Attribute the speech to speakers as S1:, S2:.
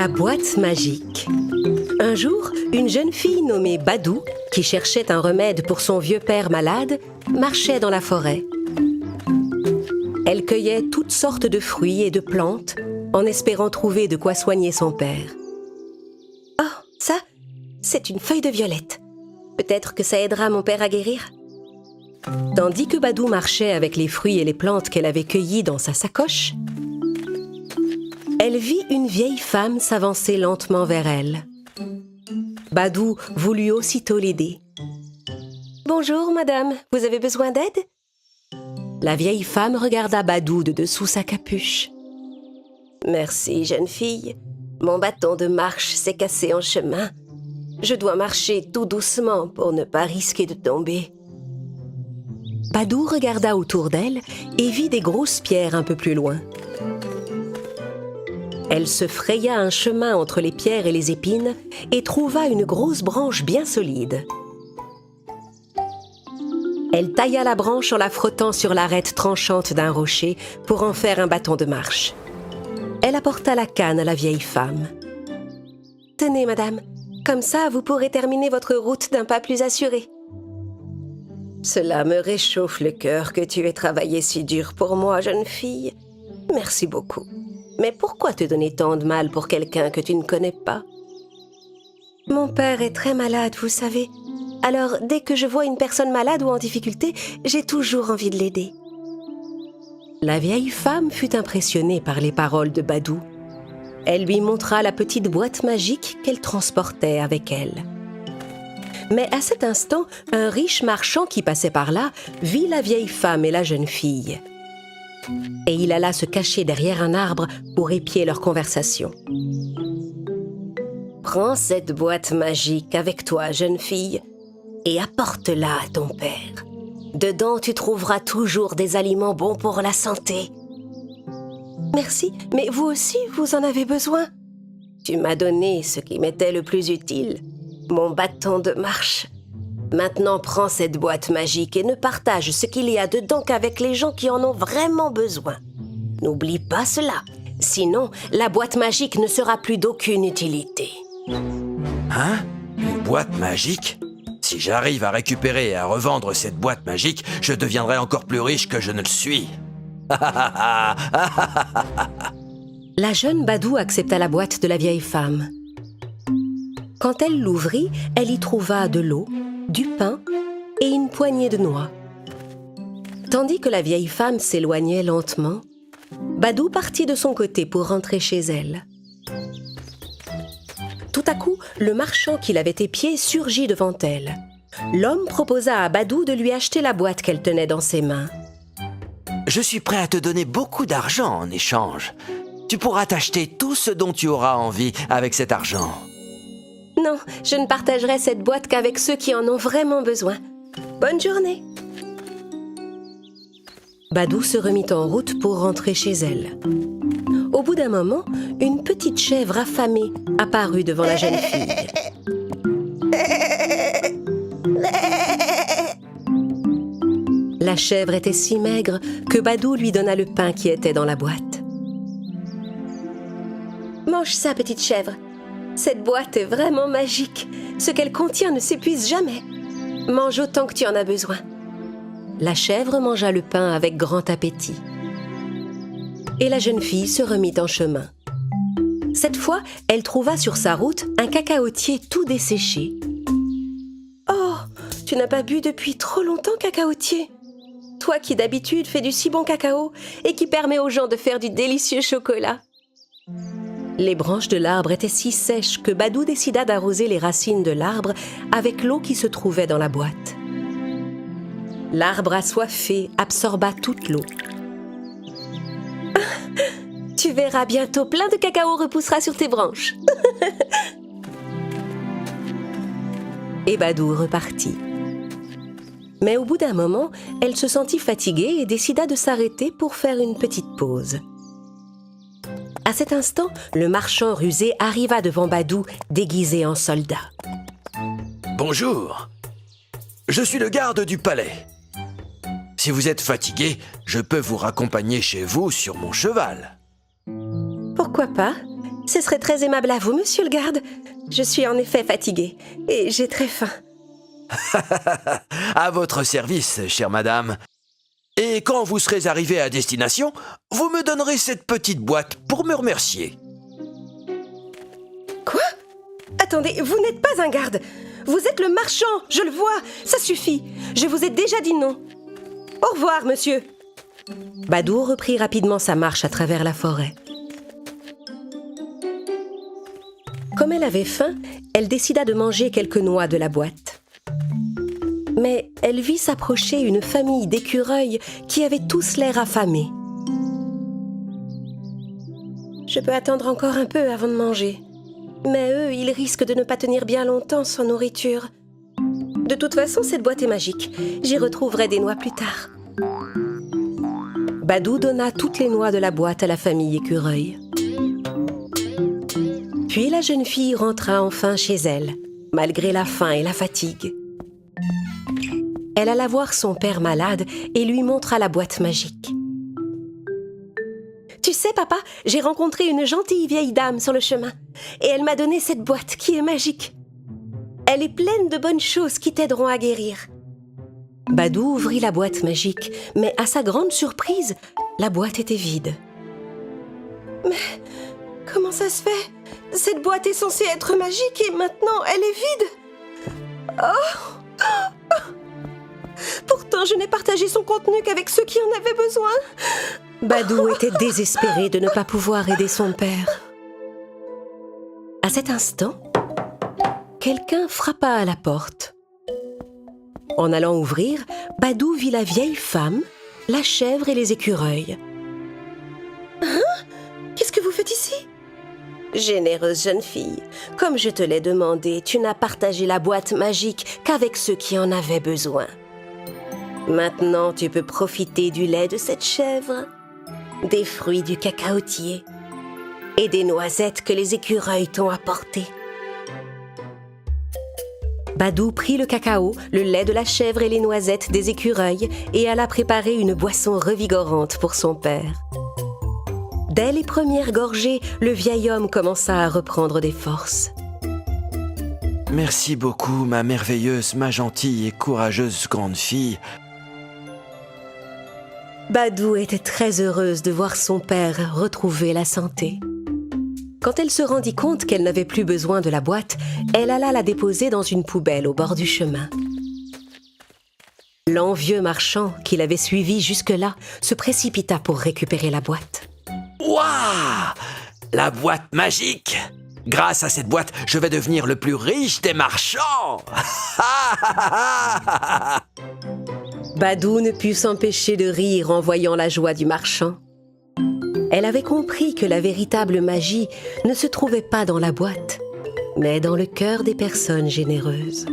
S1: La boîte magique. Un jour, une jeune fille nommée Badou, qui cherchait un remède pour son vieux père malade, marchait dans la forêt. Elle cueillait toutes sortes de fruits et de plantes, en espérant trouver de quoi soigner son père. « Oh, ça, c'est une feuille de violette. Peut-être que ça aidera mon père à guérir. » Tandis que Badou marchait avec les fruits et les plantes qu'elle avait cueillis dans sa sacoche, elle vit une vieille femme s'avancer lentement vers elle. Badou voulut aussitôt l'aider. « Bonjour, madame, vous avez besoin d'aide ?» La vieille femme regarda Badou de dessous sa capuche. « Merci, jeune fille. Mon bâton de marche s'est cassé en chemin. Je dois marcher tout doucement pour ne pas risquer de tomber. » Badou regarda autour d'elle et vit des grosses pierres un peu plus loin. Elle se fraya un chemin entre les pierres et les épines et trouva une grosse branche bien solide. Elle tailla la branche en la frottant sur l'arête tranchante d'un rocher pour en faire un bâton de marche. Elle apporta la canne à la vieille femme. « Tenez, madame, comme ça vous pourrez terminer votre route d'un pas plus assuré. »« Cela me réchauffe le cœur que tu aies travaillé si dur pour moi, jeune fille. Merci beaucoup. Mais pourquoi te donner tant de mal pour quelqu'un que tu ne connais pas ? » « Mon père est très malade, vous savez. Alors, dès que je vois une personne malade ou en difficulté, j'ai toujours envie de l'aider. » La vieille femme fut impressionnée par les paroles de Badou. Elle lui montra la petite boîte magique qu'elle transportait avec elle. Mais à cet instant, un riche marchand qui passait par là vit la vieille femme et la jeune fille. Et il alla se cacher derrière un arbre pour épier leur conversation. « Prends cette boîte magique avec toi, jeune fille, et apporte-la à ton père. Dedans, tu trouveras toujours des aliments bons pour la santé. »« Merci, mais vous aussi, vous en avez besoin. »« Tu m'as donné ce qui m'était le plus utile, mon bâton de marche. Maintenant, prends cette boîte magique et ne partage ce qu'il y a dedans qu'avec les gens qui en ont vraiment besoin. N'oublie pas cela, sinon la boîte magique ne sera plus d'aucune utilité. »
S2: Hein? Une boîte magique? Si j'arrive à récupérer et à revendre cette boîte magique, je deviendrai encore plus riche que je ne le suis.
S1: La jeune Badou accepta la boîte de la vieille femme. Quand elle l'ouvrit, elle y trouva de l'eau, du pain et une poignée de noix. Tandis que la vieille femme s'éloignait lentement, Badou partit de son côté pour rentrer chez elle. Tout à coup, le marchand qui l'avait épié surgit devant elle. L'homme proposa à Badou de lui acheter la boîte qu'elle tenait dans ses mains.
S2: « Je suis prêt à te donner beaucoup d'argent en échange. Tu pourras t'acheter tout ce dont tu auras envie avec cet argent. »
S1: « Non, je ne partagerai cette boîte qu'avec ceux qui en ont vraiment besoin. Bonne journée !» Badou se remit en route pour rentrer chez elle. Au bout d'un moment, une petite chèvre affamée apparut devant la jeune fille. La chèvre était si maigre que Badou lui donna le pain qui était dans la boîte. « Mange ça, petite chèvre. Cette boîte est vraiment magique. Ce qu'elle contient ne s'épuise jamais. Mange autant que tu en as besoin. » La chèvre mangea le pain avec grand appétit. Et la jeune fille se remit en chemin. Cette fois, elle trouva sur sa route un cacaotier tout desséché. « Oh, tu n'as pas bu depuis trop longtemps, cacaotier. Toi qui d'habitude fais du si bon cacao et qui permet aux gens de faire du délicieux chocolat. » Les branches de l'arbre étaient si sèches que Badou décida d'arroser les racines de l'arbre avec l'eau qui se trouvait dans la boîte. L'arbre assoiffé absorba toute l'eau. « Tu verras bientôt, plein de cacao repoussera sur tes branches. » Et Badou repartit. Mais au bout d'un moment, elle se sentit fatiguée et décida de s'arrêter pour faire une petite pause. À cet instant, le marchand rusé arriva devant Badou, déguisé en soldat.
S2: « Bonjour, je suis le garde du palais. Si vous êtes fatigué, je peux vous raccompagner chez vous sur mon cheval. »
S1: Pourquoi pas? Ce serait très aimable à vous, monsieur le garde. Je suis en effet fatiguée et j'ai très faim.
S2: À votre service, chère madame. Et quand vous serez arrivé à destination, vous me donnerez cette petite boîte pour me remercier.
S1: Quoi? Attendez, vous n'êtes pas un garde. Vous êtes le marchand, je le vois. Ça suffit. Je vous ai déjà dit non. Au revoir, monsieur. Badou reprit rapidement sa marche à travers la forêt. Comme elle avait faim, elle décida de manger quelques noix de la boîte. Mais elle vit s'approcher une famille d'écureuils qui avaient tous l'air affamés. Je peux attendre encore un peu avant de manger. Mais eux, ils risquent de ne pas tenir bien longtemps sans nourriture. De toute façon, cette boîte est magique. J'y retrouverai des noix plus tard. Badou donna toutes les noix de la boîte à la famille écureuil. Puis la jeune fille rentra enfin chez elle, malgré la faim et la fatigue. Elle alla voir son père malade et lui montra la boîte magique. « Tu sais, papa, j'ai rencontré une gentille vieille dame sur le chemin et elle m'a donné cette boîte qui est magique. Elle est pleine de bonnes choses qui t'aideront à guérir. » Badou ouvrit la boîte magique, mais à sa grande surprise, la boîte était vide. « Mais comment ça se fait ? Cette boîte est censée être magique et maintenant elle est vide. Oh ! Pourtant, je n'ai partagé son contenu qu'avec ceux qui en avaient besoin. » Badou était désespéré de ne pas pouvoir aider son père. À cet instant, quelqu'un frappa à la porte. En allant ouvrir, Badou vit la vieille femme, la chèvre et les écureuils. « Hein ? Qu'est-ce que vous faites ici ? » « Généreuse jeune fille, comme je te l'ai demandé, tu n'as partagé la boîte magique qu'avec ceux qui en avaient besoin. Maintenant, tu peux profiter du lait de cette chèvre, des fruits du cacaotier et des noisettes que les écureuils t'ont apportées. » Badou prit le cacao, le lait de la chèvre et les noisettes des écureuils et alla préparer une boisson revigorante pour son père. Dès les premières gorgées, le vieil homme commença à reprendre des forces.
S2: « Merci beaucoup, ma merveilleuse, ma gentille et courageuse grande fille. »
S1: Badou était très heureuse de voir son père retrouver la santé. Quand elle se rendit compte qu'elle n'avait plus besoin de la boîte, elle alla la déposer dans une poubelle au bord du chemin. L'envieux marchand, qui l'avait suivi jusque-là, se précipita pour récupérer la boîte.
S2: Waouh! La boîte magique! Grâce à cette boîte, je vais devenir le plus riche des marchands!
S1: Badou ne put s'empêcher de rire en voyant la joie du marchand. Elle avait compris que la véritable magie ne se trouvait pas dans la boîte, mais dans le cœur des personnes généreuses.